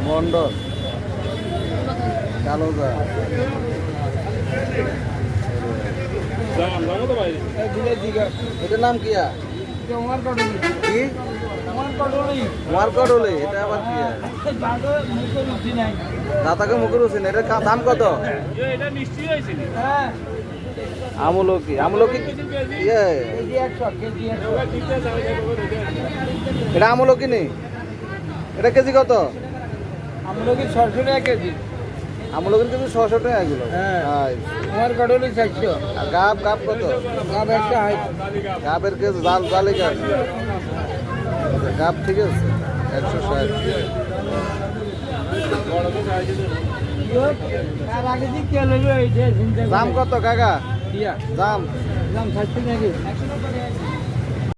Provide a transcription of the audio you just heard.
মন্ডল কালো যা এটার নাম কি কি মার্কটলি এটা আবার কি দাতাকে মুখে রুচি না এটার দাম কত আমলকি আমলকি ইয়ে এটা আমলকি নেই এটা কেজি কত আমলকি 600 টাকা কেজি আমলকির কেজি 600 টাকা এগুলো আমার কটলি 400 আর গাব গাব কত গাব একটা হাই গাবের কেজি জাল জালি গাব গাব ঠিক আছে 160 আর আগে দি কে লইবে এই যে দাম কত কাকা দিয়া দাম দাম 400 নাকি